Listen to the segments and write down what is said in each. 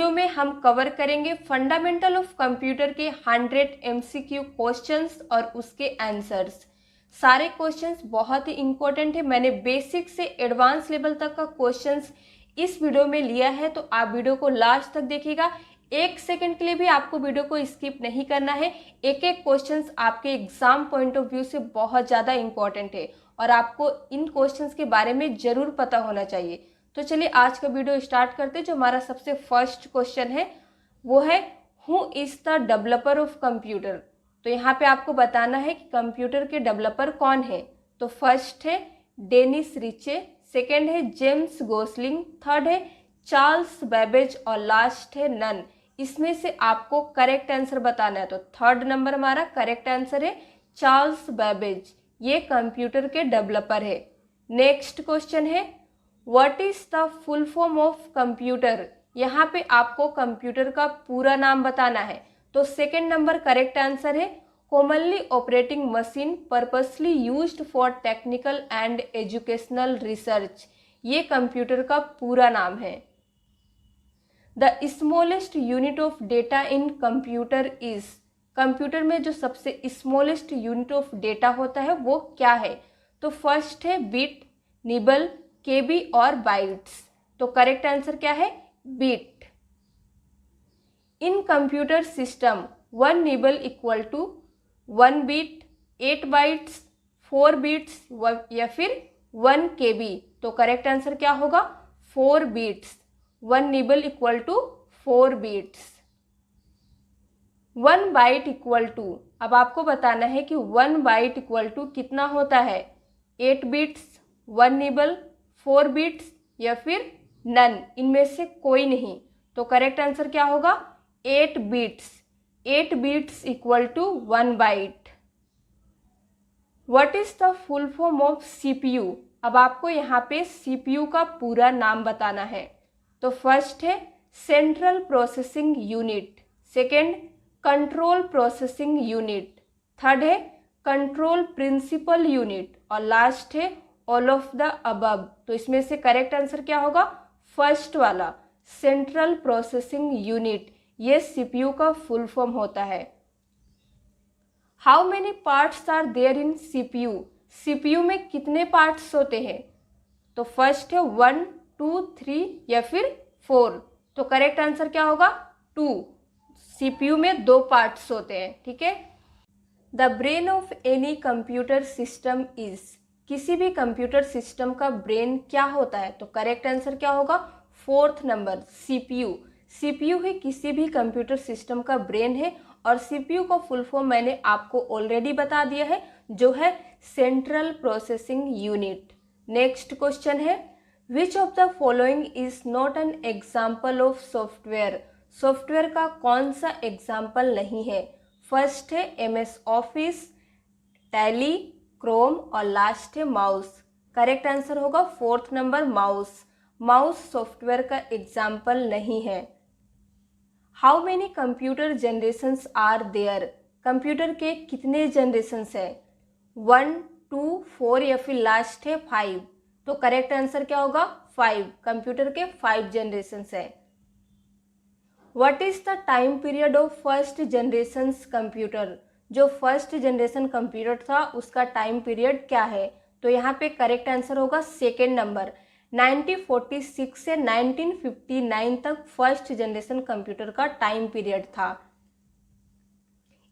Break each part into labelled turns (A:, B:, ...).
A: Video में हम cover करेंगे फंडामेंटल ऑफ कंप्यूटर के 100 MCQ क्वेश्चंस और उसके आंसर्स। सारे क्वेश्चंस बहुत ही इंपॉर्टेंट है। मैंने बेसिक से एडवांस लेवल तक का क्वेश्चंस इस वीडियो में लिया है, तो आप वीडियो को लास्ट तक देखिएगा। 1 सेकंड के लिए भी आपको वीडियो को स्किप नहीं करना है। एक एक क्वेश्चंस आपके एग्जाम पॉइंट ऑफ व्यू से बहुत ज़्यादा इंपॉर्टेंट है और आपको इन क्वेश्चंस के बारे में ज़रूर पता होना चाहिए। तो चलिए आज का वीडियो स्टार्ट करते हैं। जो हमारा सबसे फर्स्ट क्वेश्चन है वो है who is the developer of computer. तो यहाँ पे आपको बताना है कि कंप्यूटर के डेवलपर कौन है। तो फर्स्ट है डेनिस रिचे, सेकेंड है जेम्स गोसलिंग, थर्ड है चार्ल्स बेबेज और लास्ट है नन। इसमें से आपको करेक्ट आंसर बताना है। तो थर्ड नंबर हमारा करेक्ट आंसर है चार्ल्स बेबेज, ये कंप्यूटर के डेवलपर है। नेक्स्ट क्वेश्चन है what is the full form of computer. यहाँ पे आपको कंप्यूटर का पूरा नाम बताना है। तो सेकेंड नंबर करेक्ट आंसर है commonly operating machine purposely used for technical and educational research, ये कंप्यूटर का पूरा नाम है। The smallest unit of data in computer is, computer में जो सबसे स्मॉलेस्ट यूनिट ऑफ डेटा होता है वो क्या है। तो फर्स्ट है बिट, निबल, केबी और बाइट्स। तो करेक्ट आंसर क्या है bit. In computer system 1 nibble equal to 1 bit, 8 bytes, 4 bits या फिर 1 केबी। तो करेक्ट आंसर क्या होगा 4 bits. 1 nibble equal to 4 bits. 1 byte equal to, अब आपको बताना है कि 1 बाइट इक्वल टू कितना होता है, 8 बिट्स, 1 निबल, 4 बिट्स या फिर नन, इनमें से कोई नहीं। तो करेक्ट आंसर क्या होगा 8 bits. 8 bits equal to 1 byte. What is the full form of CPU. अब आपको यहाँ पे सीपीयू का पूरा नाम बताना है। तो फर्स्ट है central processing unit, second control processing unit, third है कंट्रोल प्रिंसिपल यूनिट और लास्ट है ऑल ऑफ द अबव। तो इसमें से करेक्ट आंसर क्या होगा फर्स्ट वाला सेंट्रल प्रोसेसिंग यूनिट, ये सीपीयू का फुल फॉर्म होता है। How many parts are there in CPU, CPU में कितने पार्ट्स होते हैं। तो फर्स्ट है 1, 2, 3 या फिर 4। तो करेक्ट आंसर क्या होगा 2। सीपीयू में 2 पार्ट्स होते हैं, ठीक है। The brain of any computer system is, किसी भी कंप्यूटर सिस्टम का ब्रेन क्या होता है। तो करेक्ट आंसर क्या होगा फोर्थ नंबर सीपीयू। सीपीयू ही किसी भी कंप्यूटर सिस्टम का ब्रेन है और सीपीयू का फुल फॉर्म मैंने आपको ऑलरेडी बता दिया है, जो है central processing unit. Next question है which of the following is not an example of software, software का कौन सा एग्जाम्पल नहीं है। फर्स्ट है MS ऑफिस, टैली, क्रोम और लास्ट है माउस। करेक्ट आंसर होगा fourth number mouse. Mouse software का एग्जाम्पल नहीं है। How many computer generations are there, computer के कितने जनरेशंस है, 1, 2, 4 या फिर लास्ट है 5। तो करेक्ट आंसर क्या होगा 5, कंप्यूटर के 5 जनरेशंस है। What is the time period of first generation computer, जो फर्स्ट जनरेशन कंप्यूटर था उसका टाइम पीरियड क्या है। तो यहाँ पे करेक्ट आंसर होगा सेकेंड नंबर, 1946 से 1959 तक फर्स्ट जनरेशन कंप्यूटर का टाइम पीरियड था।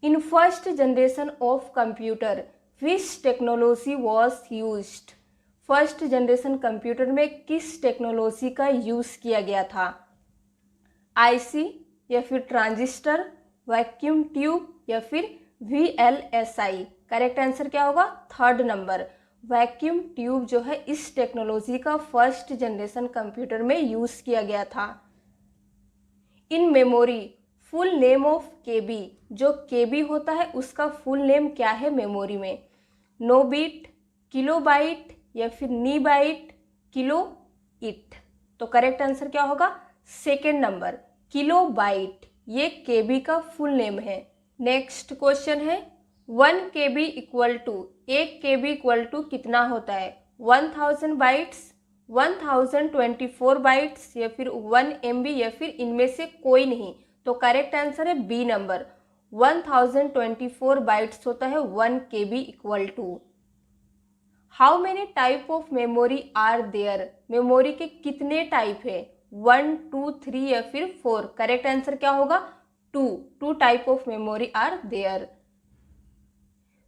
A: In first generation of computer which technology was used, first generation computer में किस टेक्नोलॉजी का यूज किया गया था। आईसी या फिर ट्रांजिस्टर, वैक्यूम ट्यूब या फिर VLSI। करेक्ट आंसर क्या होगा थर्ड नंबर, वैक्यूम ट्यूब जो है इस टेक्नोलॉजी का फर्स्ट जनरेशन कंप्यूटर में यूज किया गया था। In memory full name of KB, जो केबी होता है उसका फुल नेम क्या है मेमोरी में, नो बिट, किलो बाइट या फिर नी बाइट, किलो इट। तो करेक्ट आंसर क्या होगा सेकेंड नंबर किलो बाइट, ये केबी का फुल नेम है। नेक्स्ट क्वेश्चन है 1 KB equal to, 1 KB equal to कितना होता है, 1000 बाइट्स, 1024 बाइट्स या फिर 1 MB या फिर इनमें से कोई नहीं। तो करेक्ट आंसर है बी नंबर, 1024 बाइट्स होता है 1 KB equal to. How many type of memory are there, memory के कितने टाइप है, 1 2 3 या फिर 4। करेक्ट आंसर क्या होगा, 2 type of memory are there.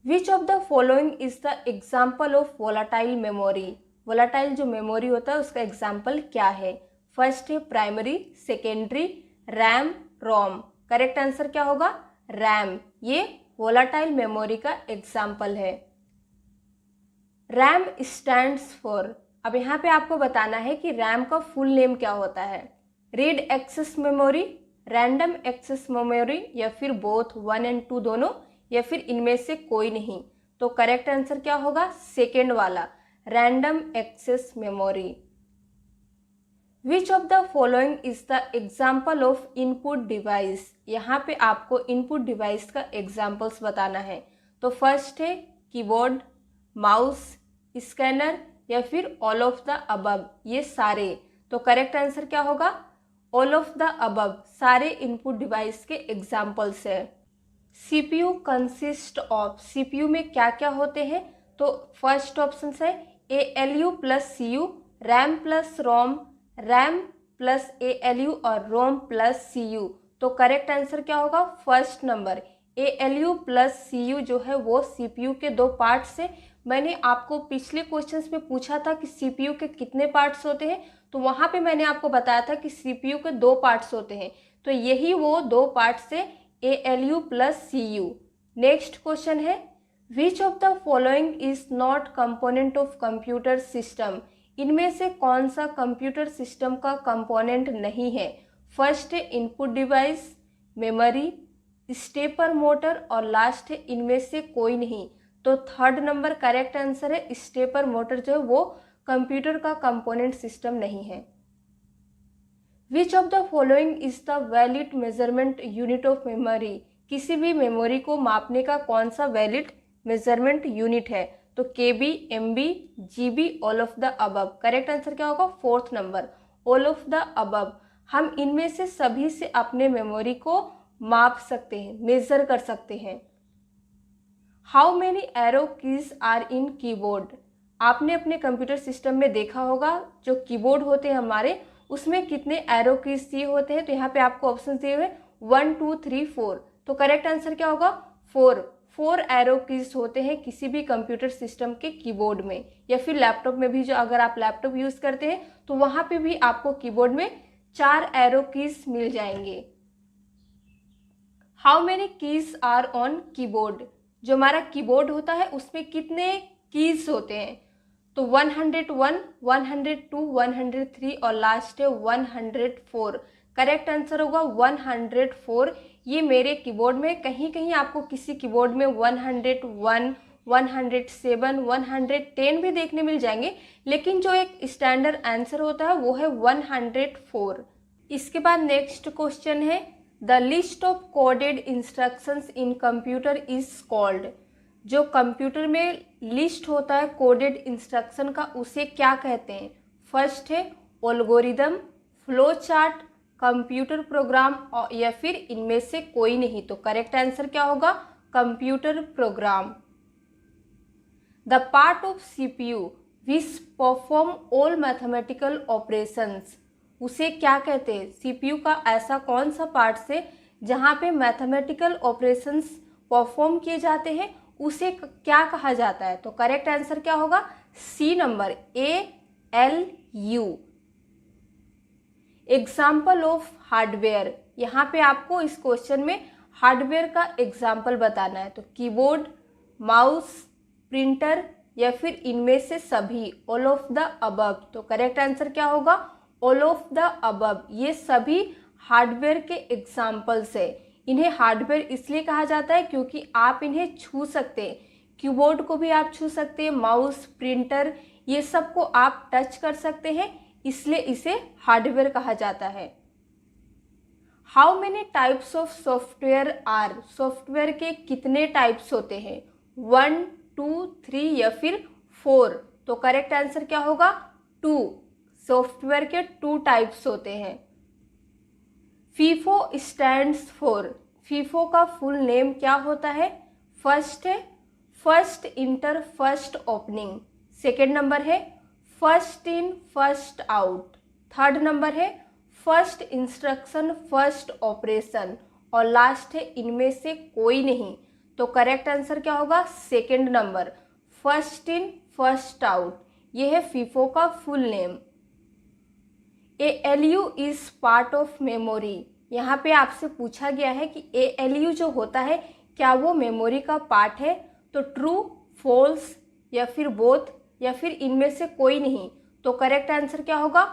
A: Which of the following is the example of volatile memory, volatile जो मेमोरी होता है उसका एग्जाम्पल क्या है। फर्स्ट है primary, secondary, RAM, ROM. Correct answer क्या होगा, रैम, ये वोलाटाइल मेमोरी का एग्जाम्पल है। रैम स्टैंड्स फॉर, अब यहाँ पे आपको बताना है कि रैम का फुल नेम क्या होता है। Read access memory, random access memory या फिर बोथ 1 एंड 2 दोनों, या फिर इनमें से कोई नहीं। तो करेक्ट आंसर क्या होगा, सेकेंड वाला, random access memory. Which of the following is the example of input device, यहाँ पे आपको इनपुट डिवाइस का एग्जाम्पल्स बताना है। तो फर्स्ट है कीबोर्ड, माउस, स्कैनर या फिर ऑल ऑफ द अबव, ये सारे। तो करेक्ट आंसर क्या होगा, ऑल ऑफ द अबव, सारे इनपुट डिवाइस के एग्जाम्पल्स है। CPU कंसिस्ट ऑफ, CPU में क्या क्या होते हैं। तो फर्स्ट ऑप्शन है ALU plus CU, RAM plus ROM, RAM plus ALU और रोम प्लस CU। तो करेक्ट आंसर क्या होगा, first number, ALU plus CU जो है वो CPU के 2 पार्ट्स है। मैंने आपको पिछले क्वेश्चंस में पूछा था कि CPU के कितने पार्ट्स होते हैं, तो वहाँ पे मैंने आपको बताया था कि CPU के 2 पार्ट्स होते हैं। तो यही वो 2 पार्ट्स है, ALU plus CU। Next question है which of the following is not component of computer system, इनमें से कौन सा कंप्यूटर सिस्टम का कंपोनेंट नहीं है। फर्स्ट है input device, memory, stepper motor और लास्ट है इनमें से कोई नहीं। तो थर्ड नंबर करेक्ट आंसर है, स्टेपर मोटर जो है वो कंप्यूटर का कंपोनेंट सिस्टम नहीं है। Which of the following is the valid measurement unit of memory, किसी भी मेमोरी को मापने का कौन सा वैलिड मेजरमेंट यूनिट है। तो KB, MB, GB, all of the above. Correct answer क्या होगा, fourth number, all of the above. हम इनमें से सभी से अपने मेमोरी को माप सकते हैं, मेजर कर सकते हैं। How many arrow keys are in keyboard, आपने अपने कंप्यूटर सिस्टम में देखा होगा जो कीबोर्ड होते हैं हमारे, उसमें कितने एरो कीज दिए होते हैं। तो यहाँ पे आपको ऑप्शन दिए हुए 1 2 3 4। तो करेक्ट आंसर क्या होगा, 4 एरो कीज होते हैं किसी भी कंप्यूटर सिस्टम के कीबोर्ड में, या फिर लैपटॉप में भी, जो अगर आप लैपटॉप यूज करते हैं तो वहाँ पे भी आपको कीबोर्ड में 4 एरो कीज मिल जाएंगे। How many keys are on keyboard, जो हमारा कीबोर्ड होता है उसमें कितने कीज होते हैं। तो 101, 102, 103 और लास्ट है 104। करेक्ट आंसर होगा 104। ये मेरे कीबोर्ड में कहीं कहीं आपको किसी कीबोर्ड में 101, 107, 110 भी देखने मिल जाएंगे, लेकिन जो एक स्टैंडर्ड आंसर होता है वो है 104। इसके बाद नेक्स्ट क्वेश्चन है the list of coded instructions in computer is called, जो कंप्यूटर में लिस्ट होता है कोडेड इंस्ट्रक्शन का उसे क्या कहते हैं। फर्स्ट है algorithm, flow chart, computer program और या फिर इनमें से कोई नहीं। तो करेक्ट आंसर क्या होगा, computer program. The part of CPU which perform all mathematical operations, उसे क्या कहते हैं। CPU का ऐसा कौन सा पार्ट से जहाँ पे मैथमेटिकल ऑपरेशंस परफॉर्म किए जाते हैं उसे क्या कहा जाता है। तो करेक्ट आंसर क्या होगा, C number, ALU। Example of hardware, यहाँ पे आपको इस क्वेश्चन में हार्डवेयर का एग्जाम्पल बताना है। तो कीबोर्ड, माउस, प्रिंटर या फिर इनमें से सभी, ऑल ऑफ द अबव। तो करेक्ट आंसर क्या होगा, ऑल ऑफ द अबव। ये सभी हार्डवेयर के एग्जाम्पल्स है। इन्हें हार्डवेयर इसलिए कहा जाता है क्योंकि आप इन्हें छू सकते हैं, कीबोर्ड को भी आप छू सकते हैं, माउस, प्रिंटर, ये सब को आप टच कर सकते हैं, इसलिए इसे हार्डवेयर कहा जाता है। How many types of software are, software के कितने टाइप्स होते हैं। 1 2 3 या फिर 4। तो करेक्ट आंसर क्या होगा, 2। सॉफ्टवेयर के 2 टाइप्स होते हैं। फीफो स्टैंड्स फॉर, फीफो का फुल नेम क्या होता है? फर्स्ट है first inter first opening, second number है first in first out, third number है फर्स्ट इंस्ट्रक्शन फर्स्ट ऑपरेशन, और लास्ट है इनमें से कोई नहीं। तो करेक्ट आंसर क्या होगा? Second number, first in first out. ये है फीफो का full name. ALU is part of memory, यहाँ पे आपसे पूछा गया है कि ALU जो होता है क्या वो मेमोरी का पार्ट है? तो ट्रू, फॉल्स या फिर बोथ या फिर इनमें से कोई नहीं। तो करेक्ट आंसर क्या होगा?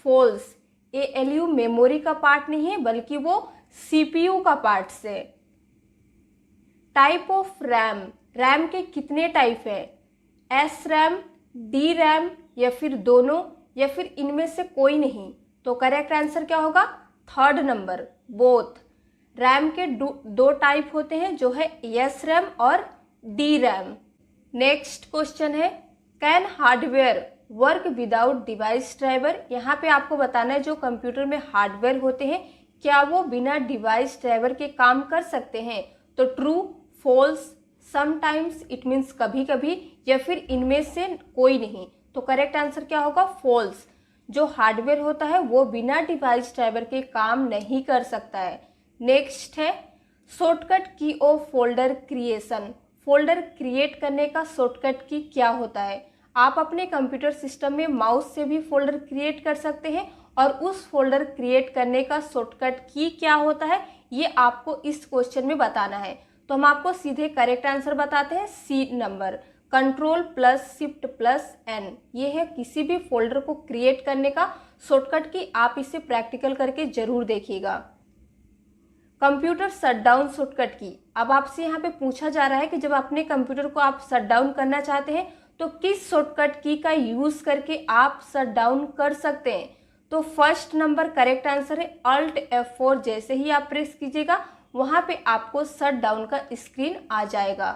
A: फॉल्स। ALU मेमोरी का पार्ट नहीं है बल्कि वो CPU का पार्ट से। टाइप ऑफ रैम, रैम के कितने टाइप है? SRAM, DRAM या फिर दोनों या फिर इनमें से कोई नहीं। तो करेक्ट आंसर क्या होगा? Third number, both. रैम के दो टाइप होते हैं जो है SRAM और DRAM। नेक्स्ट क्वेश्चन है can hardware work without device driver. यहाँ पे आपको बताना है जो कंप्यूटर में हार्डवेयर होते हैं क्या वो बिना डिवाइस ड्राइवर के काम कर सकते हैं? तो true, false, sometimes it means कभी कभी, या फिर इनमें से कोई नहीं। तो करेक्ट आंसर क्या होगा? फॉल्स। जो हार्डवेयर होता है वो बिना डिवाइस ड्राइवर के काम नहीं कर सकता है। नेक्स्ट है शॉर्टकट की of folder creation, folder create करने का शॉर्टकट की क्या होता है? आप अपने कंप्यूटर सिस्टम में माउस से भी फोल्डर क्रिएट कर सकते हैं और उस फोल्डर क्रिएट करने का शॉर्टकट की क्या होता है ये आपको इस क्वेश्चन में बताना है। तो हम आपको सीधे करेक्ट आंसर बताते हैं, C number, control plus shift plus N. ये है किसी भी फोल्डर को क्रिएट करने का शॉर्टकट की। आप इसे प्रैक्टिकल करके जरूर देखिएगा। कंप्यूटर शटडाउन शॉर्टकट की, अब आपसे यहाँ पे पूछा जा रहा है कि जब अपने कंप्यूटर को आप शटडाउन करना चाहते हैं तो किस शॉर्टकट की का यूज करके आप शटडाउन कर सकते हैं? तो फर्स्ट नंबर करेक्ट आंसर है Alt F4। जैसे ही आप प्रेस कीजिएगा वहां पे आपको शट डाउन का स्क्रीन आ जाएगा।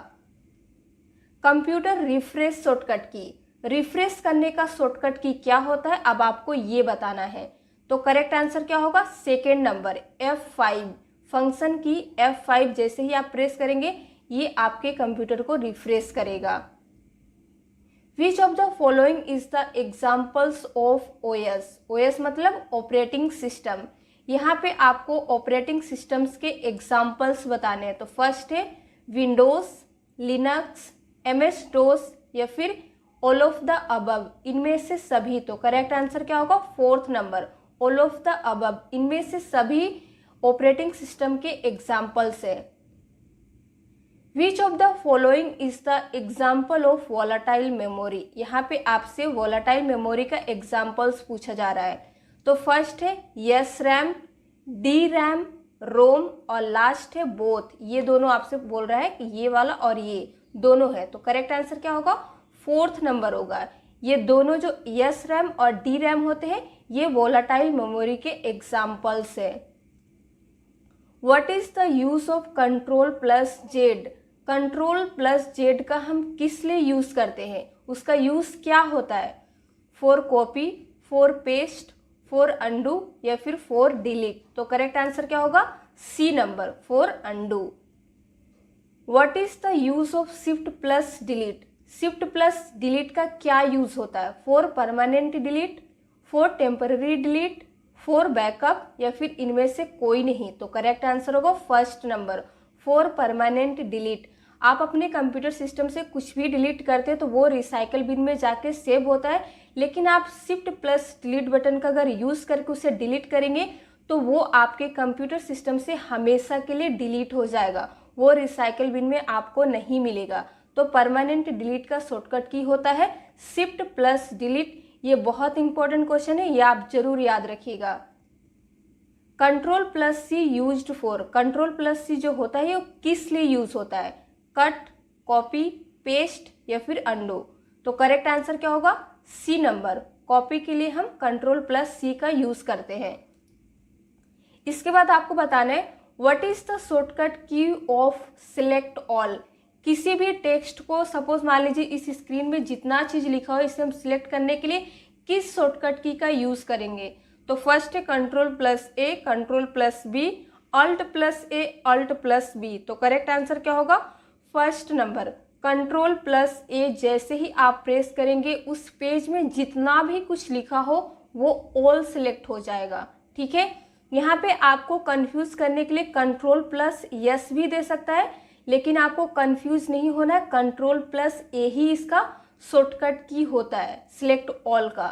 A: कंप्यूटर रिफ्रेश शॉर्टकट की, रिफ्रेश करने का शॉर्टकट की क्या होता है अब आपको ये बताना है। तो करेक्ट आंसर क्या होगा? सेकेंड नंबर F5, फंक्शन की F5 जैसे ही आप प्रेस करेंगे ये आपके कंप्यूटर को रिफ्रेश करेगा। विच of the following is the examples of OS, OS मतलब ऑपरेटिंग सिस्टम। यहाँ पे आपको ऑपरेटिंग सिस्टम्स के एग्जाम्पल्स बताने हैं। तो फर्स्ट है विंडोज, लिनक्स, MS DOS या फिर ऑल ऑफ द अबव, इनमें से सभी। तो करेक्ट आंसर क्या होगा? Fourth number, all of the above, इनमें से सभी ऑपरेटिंग सिस्टम के एग्जाम्पल्स है। Which of the following is the example of volatile memory, यहाँ पे आपसे वॉलाटाइल मेमोरी का एग्जाम्पल्स पूछा जा रहा है। तो फर्स्ट है SRAM, DRAM, रोम और लास्ट है बोथ। ये दोनों आपसे बोल रहा है कि ये वाला और ये दोनों है। तो करेक्ट आंसर क्या होगा? फोर्थ नंबर होगा। ये दोनों जो SRAM और DRAM होते हैं ये वॉलाटाइल मेमोरी के एग्जाम्पल्स है। What is the use of control plus Z, control plus Z का हम किस लिए यूज करते हैं? उसका यूज क्या होता है? For copy, for paste, for undo या फिर फॉर डिलीट। तो करेक्ट आंसर क्या होगा? C number, for undo. What is the use of shift plus delete, shift plus delete का क्या यूज होता है? For permanent delete, for temporary delete, for backup या फिर इनमें से कोई नहीं। तो करेक्ट आंसर होगा first number, for permanent delete. आप अपने कंप्यूटर सिस्टम से कुछ भी डिलीट करते हैं तो वो रिसाइकल बिन में जाके सेव होता है, लेकिन आप शिफ्ट प्लस डिलीट बटन का अगर यूज करके उसे डिलीट करेंगे तो वो आपके कंप्यूटर सिस्टम से हमेशा के लिए डिलीट हो जाएगा, वो रिसाइकल बिन में आपको नहीं मिलेगा। तो परमानेंट डिलीट का शॉर्टकट की होता है शिफ्ट प्लस डिलीट। ये बहुत इंपॉर्टेंट क्वेश्चन है, ये आप जरूर याद रखिएगा। Control plus C used for, control plus C जो होता है वो किस लिए यूज होता है? कट, कॉपी, पेस्ट या फिर अंडो। तो करेक्ट आंसर क्या होगा? सी नंबर, कॉपी के लिए हम कंट्रोल प्लस सी का यूज करते हैं। इसके बाद आपको बताना है व्हाट इज द शॉर्टकट की ऑफ सिलेक्ट ऑल, किसी भी टेक्स्ट को सपोज मान लीजिए इस स्क्रीन में जितना चीज लिखा हो इसे हम सिलेक्ट करने के लिए किस शॉर्टकट की का यूज़ करेंगे? तो फर्स्ट है control plus A, control plus B, alt plus A, alt plus B. तो करेक्ट आंसर क्या होगा? First number control plus A जैसे ही आप प्रेस करेंगे उस पेज में जितना भी कुछ लिखा हो वो ऑल सिलेक्ट हो जाएगा। ठीक है, यहाँ पे आपको कंफ्यूज करने के लिए कंट्रोल प्लस यस भी दे सकता है, लेकिन आपको कंफ्यूज नहीं होना है, कंट्रोल प्लस ए ही इसका शॉर्टकट की होता है सिलेक्ट ऑल का।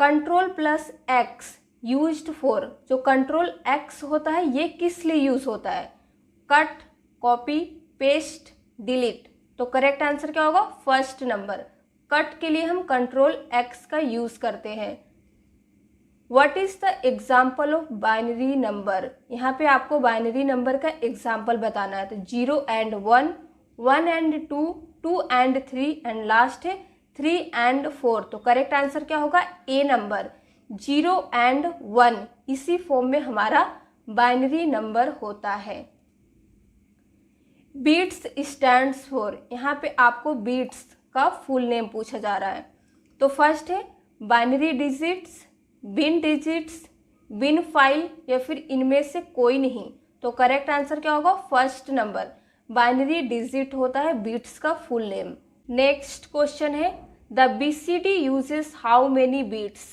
A: Control plus x used for, जो कंट्रोल एक्स होता है ये किस लिए यूज होता है? Cut, copy, paste, delete. तो करेक्ट आंसर क्या होगा? फर्स्ट नंबर, कट के लिए हम कंट्रोल एक्स का यूज करते हैं। What is the example of binary number? यहाँ पे आपको बाइनरी नंबर का एग्जाम्पल बताना है। तो 0 and 1, 1 and 2, 2 and 3 and last है 3 and 4। तो करेक्ट आंसर क्या होगा? ए नंबर, 0 and 1 इसी फॉर्म में हमारा बाइनरी नंबर होता है। बीट्स स्टैंड्स फॉर, यहाँ पे आपको बीट्स का फुल नेम पूछा जा रहा है। तो फर्स्ट है बाइनरी डिजिट्स, बिन डिजिट्स, बिन फाइल या फिर इनमें से कोई नहीं। तो करेक्ट आंसर क्या होगा? फर्स्ट नंबर, बाइनरी डिजिट होता है बीट्स का फुल नेम। नेक्स्ट क्वेश्चन है the BCD uses how many beats?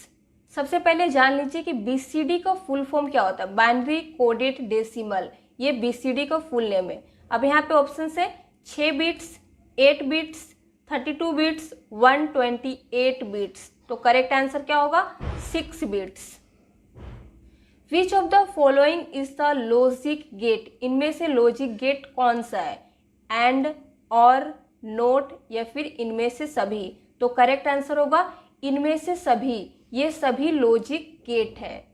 A: सबसे पहले जान लीजिए कि बीसीडी का फुल फॉर्म क्या होता है? बाइनरी कोडेड डेसिमल, ये बीसीडी का फुल नेम है। अब यहाँ पे ऑप्शन है 6 बिट्स, 8 बिट्स, 32 बिट्स, 128 बिट्स। तो करेक्ट आंसर क्या होगा? 6 bits. Which of the following is the logic gate? इनमें से लॉजिक गेट कौन सा है? एंड, और, नोट या फिर इनमें से सभी? तो करेक्ट आंसर होगा इनमें से सभी, ये सभी लॉजिक गेट है।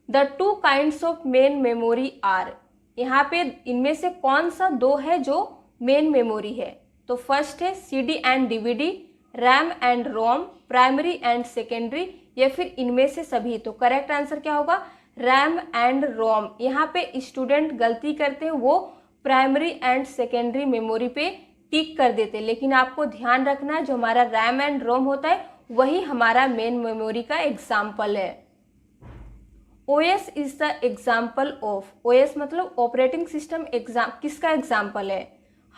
A: The 2 kinds of main memory are? यहाँ पे इनमें से कौन सा 2 है जो मेन मेमोरी है? तो फर्स्ट है CD and DVD, RAM and ROM, primary and secondary या फिर इनमें से सभी? तो करेक्ट आंसर क्या होगा? रैम एंड रोम। यहाँ पे स्टूडेंट गलती करते हैं, वो प्राइमरी एंड सेकेंडरी मेमोरी पे टिक कर देते हैं, लेकिन आपको ध्यान रखना है जो हमारा रैम एंड रोम होता है वही हमारा मेन मेमोरी का एग्जाम्पल है। OS is the example of, OS मतलब ऑपरेटिंग सिस्टम, किसका एग्जाम्पल है?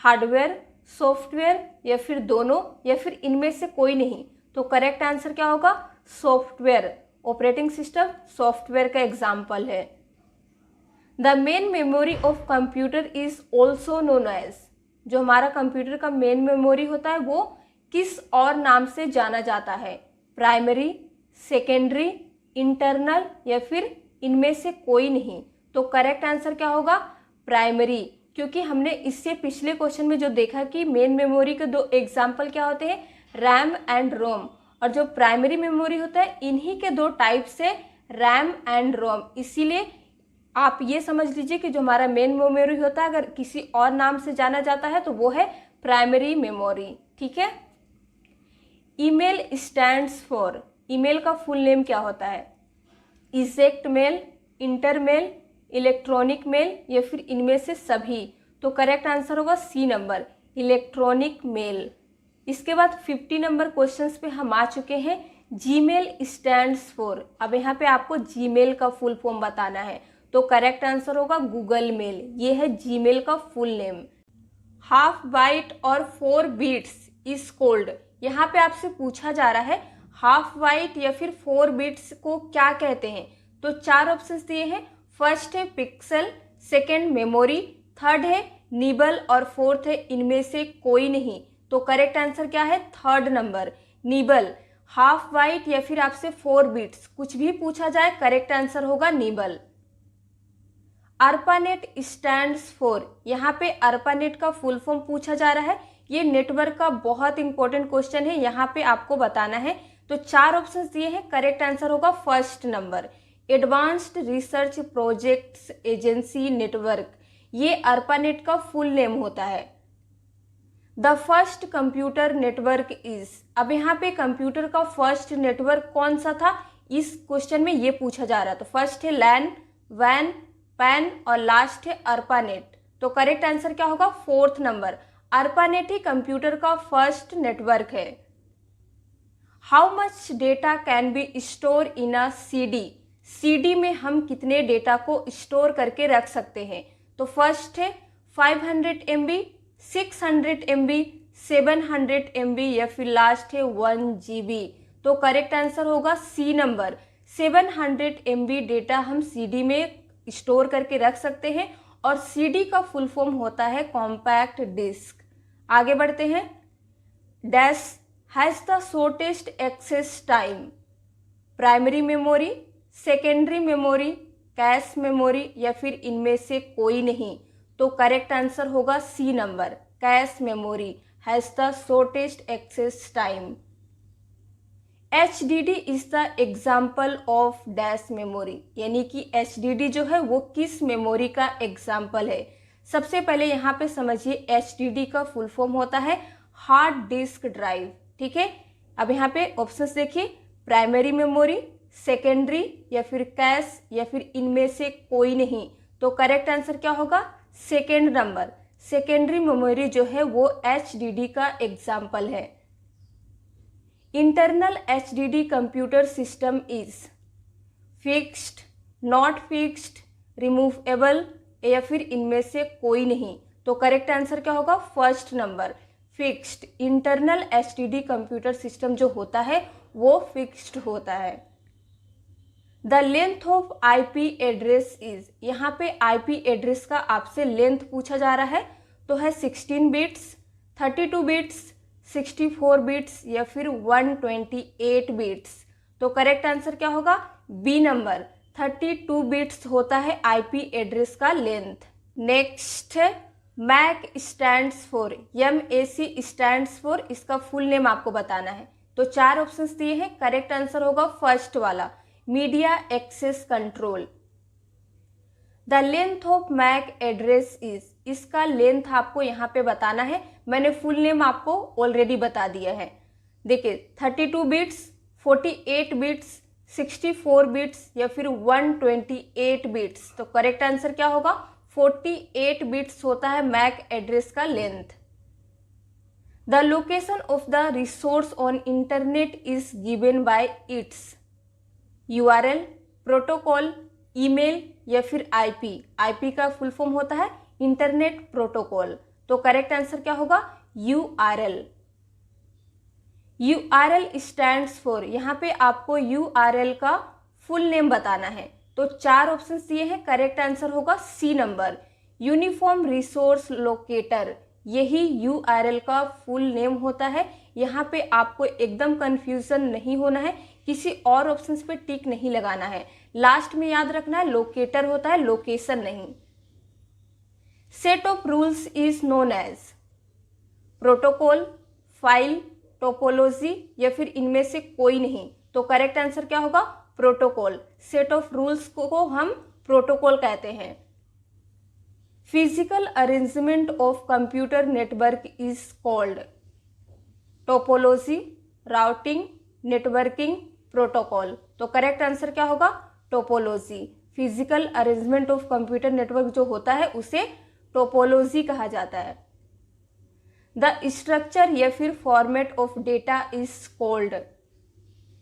A: हार्डवेयर, सॉफ्टवेयर या फिर दोनों या फिर इनमें से कोई नहीं? तो करेक्ट आंसर क्या होगा? सॉफ्टवेयर, ऑपरेटिंग सिस्टम सॉफ्टवेयर का एग्जाम्पल है। The main memory of computer is also known as, जो हमारा कंप्यूटर का मेन मेमोरी होता है वो किस और नाम से जाना जाता है? प्राइमरी, सेकेंडरी, इंटरनल या फिर इनमें से कोई नहीं? तो करेक्ट आंसर क्या होगा? प्राइमरी, क्योंकि हमने इससे पिछले क्वेश्चन में जो देखा कि मेन मेमोरी के 2 एग्जाम्पल क्या होते हैं? रैम एंड रोम, और जो प्राइमरी मेमोरी होता है इन्हीं के 2 टाइप से रैम एंड रोम। इसीलिए आप ये समझ लीजिए कि जो हमारा मेन मेमोरी होता है अगर किसी और नाम से जाना जाता है तो वो है प्राइमरी मेमोरी। ठीक है। ईमेल स्टैंड्स फॉर, ईमेल का फुल नेम क्या होता है? इजेक्ट मेल, इंटरमेल, इलेक्ट्रॉनिक मेल या फिर इनमें से सभी? तो करेक्ट आंसर होगा सी नंबर, इलेक्ट्रॉनिक मेल। इसके बाद 50 नंबर क्वेश्चंस पे हम आ चुके हैं। जीमेल स्टैंड्स फॉर, अब यहाँ पे आपको जीमेल का फुल फॉर्म बताना है, तो करेक्ट आंसर होगा गूगल मेल, ये है जीमेल का फुल नेम। हाफ बाइट और 4 बीट्स इज कॉल्ड, यहाँ पे आपसे पूछा जा रहा है हाफ बाइट या फिर 4 बिट्स को क्या कहते हैं? तो 4 ऑप्शंस दिए हैं। फर्स्ट है पिक्सल, सेकंड मेमोरी, थर्ड है निबल और फोर्थ है इनमें से कोई नहीं। तो करेक्ट आंसर क्या है? Third number nibble. Half byte या फिर आपसे 4 बिट्स कुछ भी पूछा जाए करेक्ट आंसर होगा निबल। ARPANET स्टैंड्स फॉर, यहाँ पे ARPANET का फुल फॉर्म पूछा जा रहा है। ये नेटवर्क का बहुत इंपॉर्टेंट क्वेश्चन है, यहाँ पे आपको बताना है। तो 4 ऑप्शंस दिए हैं, करेक्ट आंसर होगा first number advanced research projects agency network, ये ARPANET का फुल नेम होता है। The first computer network is, अब यहाँ पे कंप्यूटर का फर्स्ट नेटवर्क कौन सा था इस क्वेश्चन में ये पूछा जा रहा है। तो फर्स्ट है लैन, वैन, पैन और लास्ट है ARPANET। तो करेक्ट आंसर क्या होगा? फोर्थ नंबर ARPANET ही कंप्यूटर का फर्स्ट नेटवर्क है। How much data can be store in a CD? CD में हम कितने डेटा को स्टोर करके रख सकते हैं? तो फर्स्ट है 500 MB, 600 MB, 700 MB या फिर लास्ट है 1 GB। तो करेक्ट आंसर होगा सी नंबर, 700 MB डेटा हम CD में स्टोर करके रख सकते हैं और CD का फुल फॉर्म होता है कॉम्पैक्ट डिस्क। आगे बढ़ते हैं। Dash has the shortest access time? Primary memory, secondary memory, cache memory या फिर इनमें से कोई नहीं। तो करेक्ट आंसर होगा C number, cache memory has the shortest access time. HDD is the example of dash memory, यानी कि HDD जो है वो किस मेमोरी का एग्जाम्पल है? सबसे पहले यहाँ पे समझिए HDD का फुल फॉर्म होता है हार्ड डिस्क ड्राइव। ठीक है, अब यहाँ पे ऑप्शंस देखिए, प्राइमरी मेमोरी, सेकेंडरी या फिर कैश या फिर इनमें से कोई नहीं। तो करेक्ट आंसर क्या होगा? सेकेंड नंबर, सेकेंडरी मेमोरी जो है वो HDD का एग्जाम्पल है। Internal HDD computer system is fixed, not fixed, removable या फिर इनमें से कोई नहीं। तो करेक्ट आंसर क्या होगा? First number, fixed. Internal HDD computer system जो होता है वो फिक्स्ड होता है। The length of IP address is, यहाँ पे IP एड्रेस का आपसे लेंथ पूछा जा रहा है, तो है 16 बिट्स, 32 बिट्स, 64 बिट्स या फिर 128 बिट्स। तो करेक्ट आंसर क्या होगा? बी नंबर, 32 बिट्स होता है IP एड्रेस का लेंथ। नेक्स्ट है MAC stands for, MAC stands for, इसका फुल नेम आपको बताना है। तो 4 ऑप्शंस दिए हैं, करेक्ट आंसर होगा फर्स्ट वाला, media access control. The length of MAC address is, इसका लेंथ आपको यहाँ पे बताना है। मैंने फुल नेम आपको ऑलरेडी बता दिया है। देखिए 32 बिट्स, 48 बिट्स, 64 बिट्स या फिर 128 बिट्स। तो करेक्ट आंसर क्या होगा? 48 बिट्स होता है MAC एड्रेस का length. The location of the resource on internet is given by it's URL, protocol, email या फिर IP का फुल फॉर्म होता है इंटरनेट प्रोटोकॉल। तो करेक्ट आंसर क्या होगा? URL। URL स्टैंड्स फॉर, यहाँ पे आपको URL का फुल नेम बताना है। तो 4 ऑप्शंस दिए हैं, करेक्ट आंसर होगा C number, uniform resource locator. यही URL का फुल नेम होता है। यहाँ पे आपको एकदम कंफ्यूजन नहीं होना है, किसी और ऑप्शंस पे टिक नहीं लगाना है। लास्ट में याद रखना है लोकेटर होता है, लोकेशन नहीं। Set of rules is known as protocol, file, topology या फिर इनमें से कोई नहीं। तो करेक्ट आंसर क्या होगा? प्रोटोकॉल। सेट ऑफ रूल्स को हम प्रोटोकॉल कहते हैं। Physical arrangement of computer network is called topology, routing, networking, protocol. तो करेक्ट आंसर क्या होगा? Topology. Physical arrangement of computer network जो होता है उसे टोपोलॉजी कहा जाता है। द स्ट्रक्चर या फिर format of data is called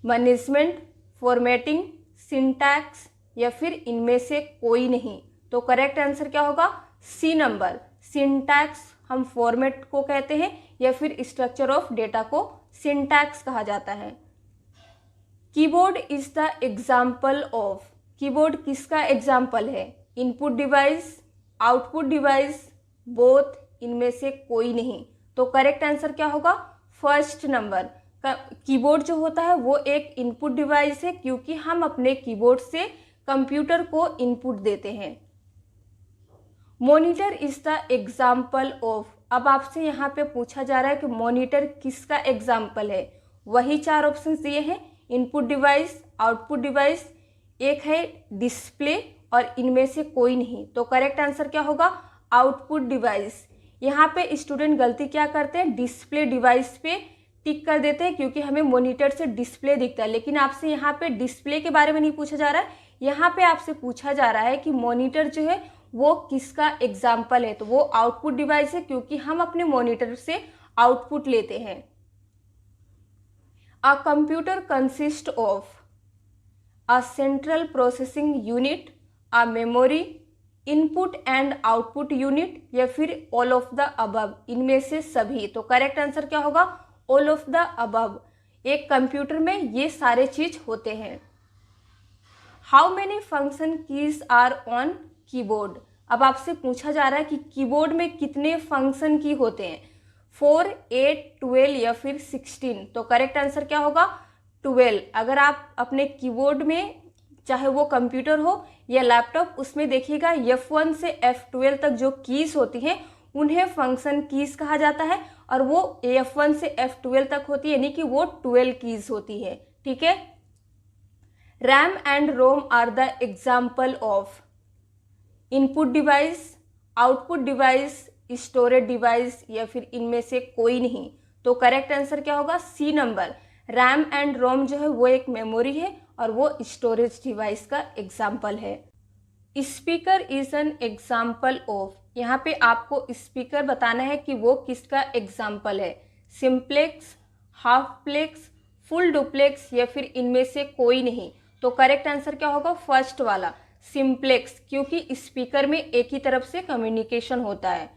A: management, formatting, syntax या फिर इनमें से कोई नहीं। तो करेक्ट आंसर क्या होगा? सी नंबर, सिंटैक्स हम फॉर्मेट को कहते हैं या फिर स्ट्रक्चर ऑफ डेटा को सिंटैक्स कहा जाता है। Keyboard is the example of, keyboard किसका एग्जाम्पल है? Input device, output device, both, इनमें से कोई नहीं। तो करेक्ट आंसर क्या होगा? First number. कीबोर्ड जो होता है वो एक इनपुट डिवाइस है, क्योंकि हम अपने कीबोर्ड से कंप्यूटर को इनपुट देते हैं। Monitor is the example of, अब आपसे यहाँ पे पूछा जा रहा है कि मॉनिटर किसका एग्जाम्पल है। वही 4 ऑप्शंस दिए हैं, इनपुट डिवाइस, आउटपुट डिवाइस, एक है डिस्प्ले और इनमें से कोई नहीं। तो करेक्ट आंसर क्या होगा? Output device. यहाँ पे स्टूडेंट गलती क्या करते हैं? डिस्प्ले डिवाइस पे टिक कर देते हैं, क्योंकि हमें मॉनिटर से डिस्प्ले दिखता है, लेकिन आपसे यहाँ पे डिस्प्ले के बारे में नहीं पूछा जा रहा है। यहाँ पे आपसे पूछा जा रहा है कि मॉनिटर जो है वो किसका एग्जाम्पल है। तो वो आउटपुट डिवाइस है, क्योंकि हम अपने मॉनिटर से आउटपुट लेते हैं। A computer consists of a central processing unit, a memory, input and output unit, या फिर ऑल ऑफ द अबव, इनमें से सभी। तो करेक्ट आंसर क्या होगा? All of the above. एक कंप्यूटर में ये सारे चीज होते हैं। How many function keys are on keyboard? अब आपसे पूछा जा रहा है कि कीबोर्ड में कितने फंक्शन की होते हैं, 4, 8, 12 या फिर 16। तो करेक्ट आंसर क्या होगा? 12। अगर आप अपने कीबोर्ड में, चाहे वो कंप्यूटर हो या लैपटॉप, उसमें देखिएगा F1 से F12 तक जो कीज होती हैं उन्हें फंक्शन कीज कहा जाता है, और वो F1 से F12 तक होती है, यानी कि वो 12 कीज होती है। ठीक है। RAM and ROM are the example of input device, output device, storage device, या फिर इनमें से कोई नहीं। तो करेक्ट आंसर क्या होगा? C number. RAM and ROM जो है वो एक मेमोरी है और वो स्टोरेज डिवाइस का एग्जाम्पल है। Speaker is an example of, यहाँ पे आपको स्पीकर बताना है कि वो किसका एग्जाम्पल है, simplex, half plex, full duplex, या फिर इनमें से कोई नहीं। तो करेक्ट आंसर क्या होगा? फर्स्ट वाला, सिंप्लेक्स, क्योंकि स्पीकर में एक ही तरफ से कम्युनिकेशन होता है।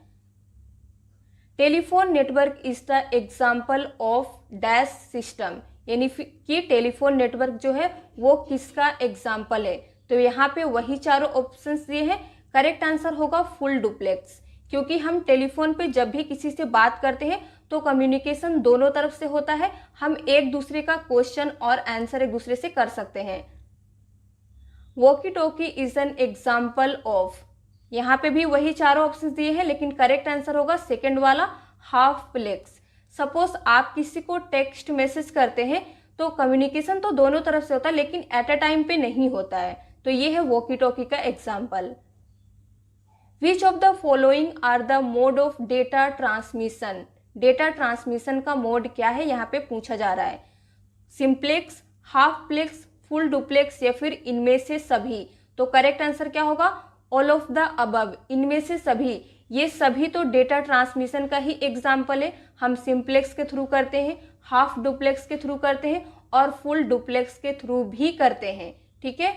A: Telephone network is the example of dash system, यानी कि टेलीफोन नेटवर्क जो है वो किसका एग्जाम्पल है। तो यहाँ पे वही चारों ऑप्शंस दिए हैं। करेक्ट आंसर होगा फुल डुप्लेक्स, क्योंकि हम टेलीफोन पे जब भी किसी से बात करते हैं तो कम्युनिकेशन दोनों तरफ से होता है, हम एक दूसरे का क्वेश्चन और आंसर एक दूसरे से कर सकते हैं। Walkie talkie is an example of, यहाँ पे भी वही चारों ऑप्शन दिए हैं, लेकिन करेक्ट आंसर होगा सेकंड वाला, हाफ प्लेक्स। सपोज आप किसी को टेक्स्ट मैसेज करते हैं तो कम्युनिकेशन तो दोनों तरफ से होता है, लेकिन एट अ टाइम पे नहीं होता है। तो ये है वॉकी टॉकी का example. Which of the following are the mode of data transmission? Data transmission का मोड क्या है, यहाँ पे पूछा जा रहा है। Simplex, half plex, full duplex, या फिर इनमें से सभी। तो करेक्ट आंसर क्या होगा? ऑल ऑफ द अबव, इनमें से सभी। ये सभी तो डेटा ट्रांसमिशन का ही एग्जाम्पल है। हम सिंप्लेक्स के थ्रू करते हैं, हाफ डुप्लेक्स के थ्रू करते हैं, और फुल डुप्लेक्स के थ्रू भी करते हैं। ठीक है।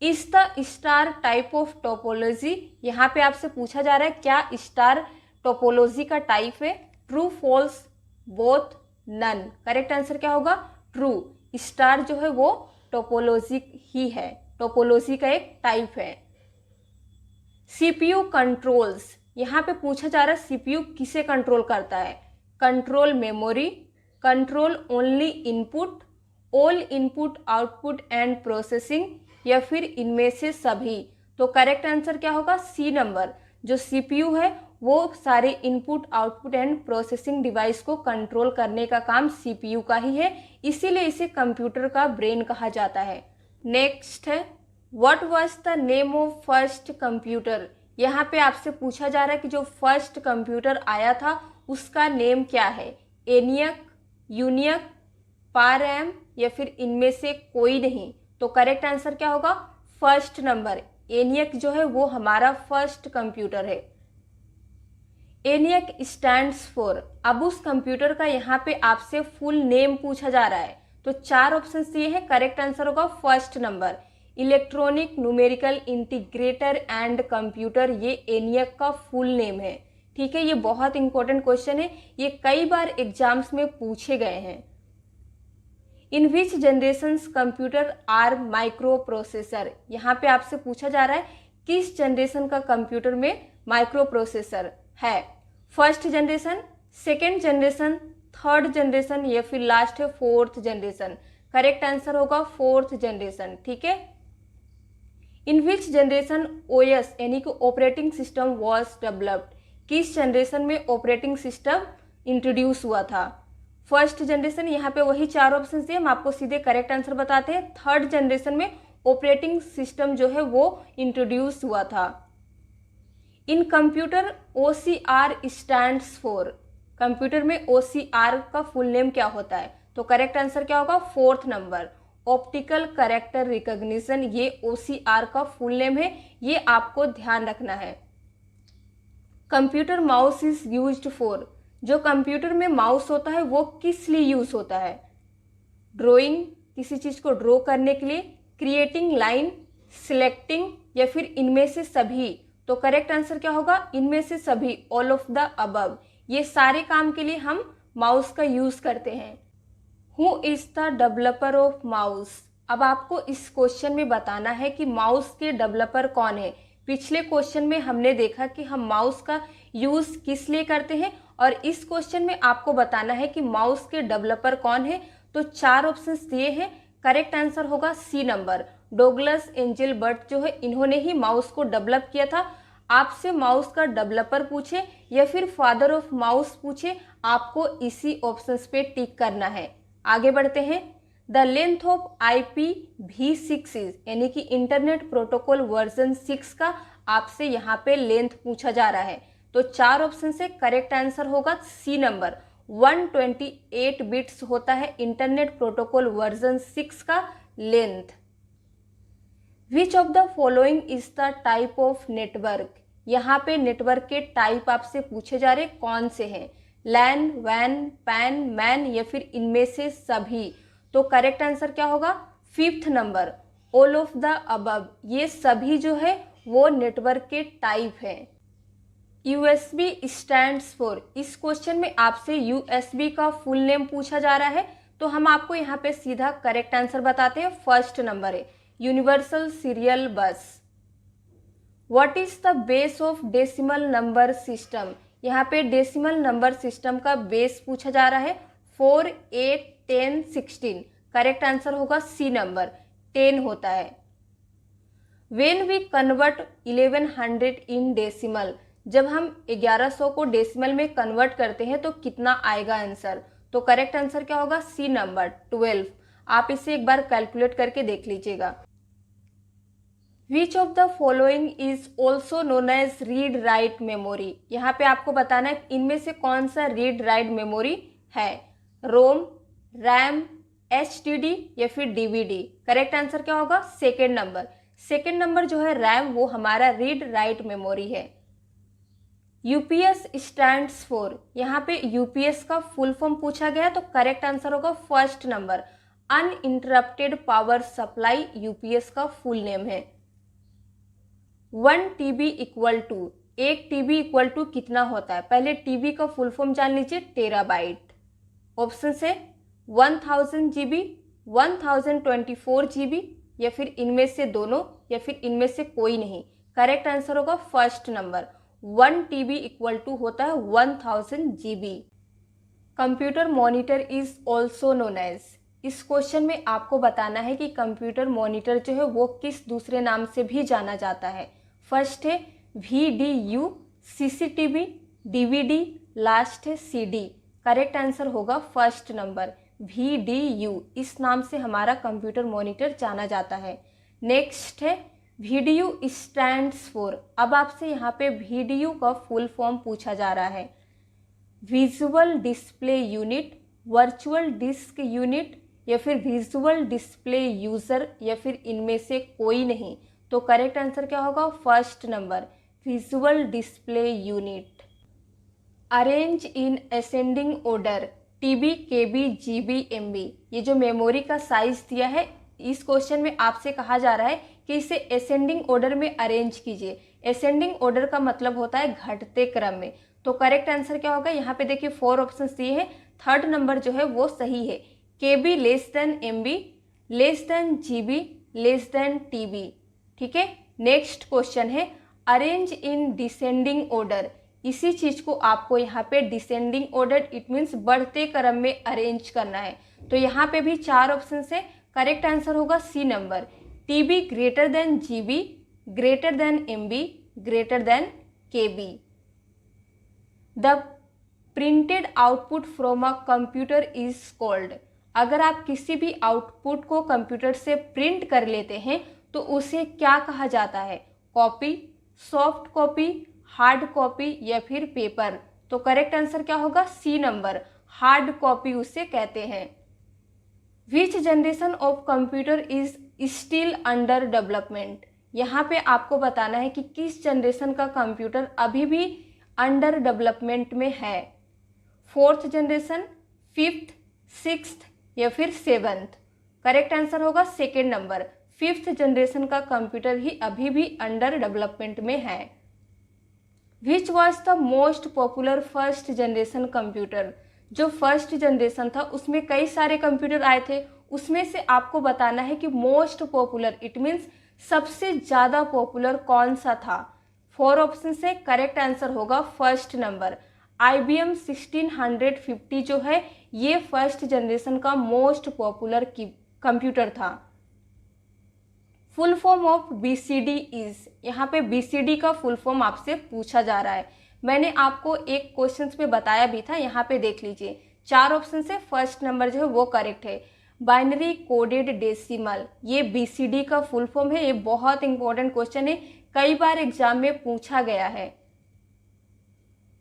A: Is the star type of topology, यहाँ पे आपसे पूछा जा रहा है क्या स्टार टोपोलॉजी का टाइप है? True, false, both, none. Correct answer क्या होगा? ट्रू। स्टार जो है वो टोपोलॉजी ही है, टोपोलॉजी का एक टाइप है। सीपीयू कंट्रोल्स, यहाँ पे पूछा जा रहा है सीपीयू किसे कंट्रोल करता है? Control memory, control only input, all input output and processing, या फिर इनमें से सभी। तो करेक्ट आंसर क्या होगा? C number. जो सीपीयू है वो सारे input output and processing device को कंट्रोल करने का काम सीपीयू का ही है, इसीलिए इसे कंप्यूटर का ब्रेन कहा जाता है। नेक्स्ट है what was the name of first computer? यहाँ पे आपसे पूछा जा रहा है कि जो फर्स्ट कंप्यूटर आया था उसका नेम क्या है? एनियक, यूनियक, पारएम, या फिर इनमें से कोई नहीं। तो करेक्ट आंसर क्या होगा? फर्स्ट नंबर, एनियक जो है वो हमारा फर्स्ट कंप्यूटर है। एनियक स्टैंड्स फॉर, अब उस कंप्यूटर का यहाँ पे आपसे फुल नेम पूछा जा रहा है, तो चार ऑप्शंस दिए हैं। करेक्ट आंसर होगा first number, electronic numerical integrator and computer, ये एनियक का फुल नेम है। ठीक है, ये बहुत इंपॉर्टेंट क्वेश्चन है, ये कई बार एग्जाम्स में पूछे गए हैं। In which generations computer are microprocessor, यहाँ पे आपसे पूछा जा रहा है किस जनरेशन का कंप्यूटर में माइक्रो प्रोसेसर है? First generation, second generation, third generation, या फिर लास्ट है फोर्थ जनरेशन। करेक्ट आंसर होगा फोर्थ जनरेशन। ठीक है। इन विच जनरेशन ओएस यानी कि ऑपरेटिंग सिस्टम वॉज डेवलप्ड, किस जनरेशन में ऑपरेटिंग सिस्टम इंट्रोड्यूस हुआ था? फर्स्ट जनरेशन, यहाँ पे वही चार ऑप्शन दिए, हम आपको सीधे करेक्ट आंसर बताते हैं। थर्ड जनरेशन में ऑपरेटिंग सिस्टम जो है वो इंट्रोड्यूस हुआ था। इन computer OCR stands for, computer में OCR का फुल नेम क्या होता है? तो करेक्ट आंसर क्या होगा? Fourth number, optical character recognition, ये OCR का फुल नेम है, ये आपको ध्यान रखना है। Computer mouse is used for, जो कंप्यूटर में माउस होता है वो किस लिए यूज़ होता है? ड्राइंग, किसी चीज़ को ड्रॉ करने के लिए, क्रिएटिंग लाइन, सिलेक्टिंग, या फिर इनमें से सभी? तो करेक्ट आंसर क्या होगा? इनमें से सभी, ऑल ऑफ द अबव। ये सारे काम के लिए हम माउस का यूज़ करते हैं। Who is the developer of mouse? अब आपको इस क्वेश्चन में बताना है कि माउस के डेवलपर कौन है। पिछले क्वेश्चन में हमने देखा कि हम माउस का यूज़ किस लिए करते हैं, और इस क्वेश्चन में आपको बताना है कि माउस के डेवलपर कौन है। तो 4 ऑप्शंस दिए हैं, करेक्ट आंसर होगा सी नंबर। डोगलस एंजेलबर्ट जो है, इन्होंने ही माउस को डेवलप किया था। आपसे माउस का डेवलपर पूछे या फिर फादर ऑफ माउस पूछे, आपको इसी ऑप्शंस पे टिक करना है। आगे बढ़ते हैं। The length of IPv6 is, यानी कि इंटरनेट प्रोटोकॉल वर्जन 6 का आपसे यहाँ पे लेंथ पूछा जा रहा है। तो 4 ऑप्शन से करेक्ट आंसर होगा सी नंबर। 128 बिट्स होता है इंटरनेट प्रोटोकॉल वर्जन 6 का length. Which of the following is the type of network? यहाँ पे नेटवर्क के टाइप आपसे पूछे जा रहे कौन से हैं? लैन, वैन, पैन, मैन, या फिर इनमें से सभी? तो करेक्ट आंसर क्या होगा? 5th number, all of the above. ये सभी जो है वो नेटवर्क के टाइप हैं। USB स्टैंड्स फॉर, इस क्वेश्चन में आपसे USB का फुल नेम पूछा जा रहा है, तो हम आपको यहाँ पे सीधा करेक्ट आंसर बताते हैं। 1st नंबर है यूनिवर्सल सीरियल बस। What is the base of decimal number system? यहाँ पे डेसिमल नंबर सिस्टम का बेस पूछा जा रहा है। 4, 8, 10, 16। करेक्ट आंसर होगा सी नंबर, 10 होता है। When we convert 1100 in decimal, जब हम 1100 को डेसिमल में कन्वर्ट करते हैं तो कितना आएगा आंसर? तो करेक्ट आंसर क्या होगा? C number, 12। आप इसे एक बार कैलकुलेट करके देख लीजिएगा। Which of the following is also known as read write memory? यहाँ पे आपको बताना है इनमें से कौन सा रीड राइट मेमोरी है। रोम, रैम, HDD या फिर DVD? करेक्ट आंसर क्या होगा? 2nd number. 2nd नंबर जो है रैम, वो हमारा रीड राइट मेमोरी है। UPS स्टैंड्स फॉर, यहाँ पे UPS का फुल फॉर्म पूछा गया, तो करेक्ट आंसर होगा 1st number, uninterrupted power supply UPS का फुल नेम है। 1 TB equal to, 1 TB equal to कितना होता है? पहले TB का फुल फॉर्म जान लीजिए, टेराबाइट। ऑप्शन से 1000 GB, 1024 GB, या फिर इनमें से दोनों, या फिर इनमें से कोई नहीं। करेक्ट आंसर होगा 1st number, 1 TB equal to होता है 1000 GB। Computer monitor is also known as, इस क्वेश्चन में आपको बताना है कि कंप्यूटर मॉनिटर जो है वो किस दूसरे नाम से भी जाना जाता है। फर्स्ट है VDU, CCTV, DVD, लास्ट है CD। करेक्ट आंसर होगा 1st नंबर, VDU। इस नाम से हमारा कंप्यूटर मॉनिटर जाना जाता है। नेक्स्ट है VDU स्टैंड्स फॉर, अब आपसे यहाँ पे VDU का फुल फॉर्म पूछा जा रहा है। Visual display unit, virtual disc unit, या फिर विजुअल डिस्प्ले यूज़र, या फिर इनमें से कोई नहीं। तो करेक्ट आंसर क्या होगा? 1st number, visual display unit. Arrange in ascending order, TB, KB, GB, MB, ये जो मेमोरी का साइज दिया है, इस क्वेश्चन में आपसे कहा जा रहा है कि इसे असेंडिंग ऑर्डर में अरेंज कीजिए। असेंडिंग ऑर्डर का मतलब होता है घटते क्रम में। तो करेक्ट आंसर क्या होगा? यहाँ पे देखिए 4 ऑप्शंस दिए हैं, 3rd नंबर जो है वो सही है। KB less than MB, less than GB, less than TB। ठीक है। नेक्स्ट क्वेश्चन है अरेंज इन डिसेंडिंग ऑर्डर, इसी चीज को आपको यहाँ पे डिसेंडिंग ऑर्डर, इट मीन्स बढ़ते क्रम में अरेंज करना है। तो यहाँ पे भी 4 ऑप्शन से करेक्ट आंसर होगा C number, TB greater than GB, greater than MB, greater than KB। The printed output from a computer is called, अगर आप किसी भी आउटपुट को कंप्यूटर से प्रिंट कर लेते हैं तो उसे क्या कहा जाता है? Copy, soft copy, hard copy, या फिर पेपर? तो करेक्ट आंसर क्या होगा? सी नंबर, हार्ड कॉपी उसे कहते हैं। विच generation of computer is still under development, यहाँ पे आपको बताना है कि किस जनरेशन का कंप्यूटर अभी भी अंडर डेवलपमेंट में है। 4th जनरेशन, 5th, 6th या फिर 7th? करेक्ट आंसर होगा सेकेंड नंबर, 5th जनरेशन का कंप्यूटर ही अभी भी अंडर डेवलपमेंट में है। Which was the most popular first generation computer? जो फर्स्ट जनरेशन था उसमें कई सारे कंप्यूटर आए थे, उसमें से आपको बताना है कि मोस्ट पॉपुलर इट मीन्स सबसे ज़्यादा पॉपुलर कौन सा था। 4 ऑप्शन से करेक्ट आंसर होगा फर्स्ट नंबर, IBM 1650 जो है ये फर्स्ट जनरेशन का मोस्ट पॉपुलर कंप्यूटर था। Full form of BCD is, यहाँ पे BCD का फुल फॉर्म आपसे पूछा जा रहा है। मैंने आपको एक क्वेश्चन में बताया भी था, यहाँ पे देख लीजिए। 4 ऑप्शन से फर्स्ट नंबर जो है वो करेक्ट है। बाइनरी कोडेड डेसिमल, ये BCD का फुल फॉर्म है। ये बहुत इंपॉर्टेंट क्वेश्चन है, कई बार एग्जाम में पूछा गया है।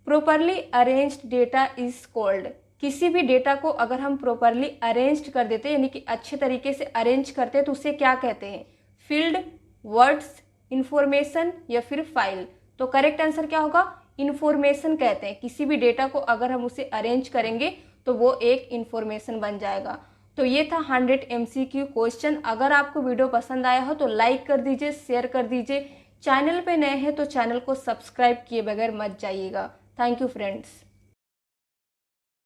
A: Properly arranged data is called, किसी भी डेटा को अगर हम प्रॉपरली अरेंज्ड कर देते हैं यानी कि अच्छे तरीके से अरेंज करते हैं तो उसे क्या कहते हैं? फील्ड, वर्ड्स, इंफॉर्मेशन या फिर फाइल? तो करेक्ट आंसर क्या होगा? इंफॉर्मेशन कहते हैं। किसी भी डेटा को अगर हम उसे अरेंज करेंगे तो वो एक इंफॉर्मेशन बन जाएगा। तो ये था 100 MCQ क्वेश्चन। अगर आपको वीडियो पसंद आया हो तो लाइक कर दीजिए, शेयर कर दीजिए। चैनल पे नए हैं तो चैनल को सब्सक्राइब किए बगैर मत जाइएगा। Thank you friends.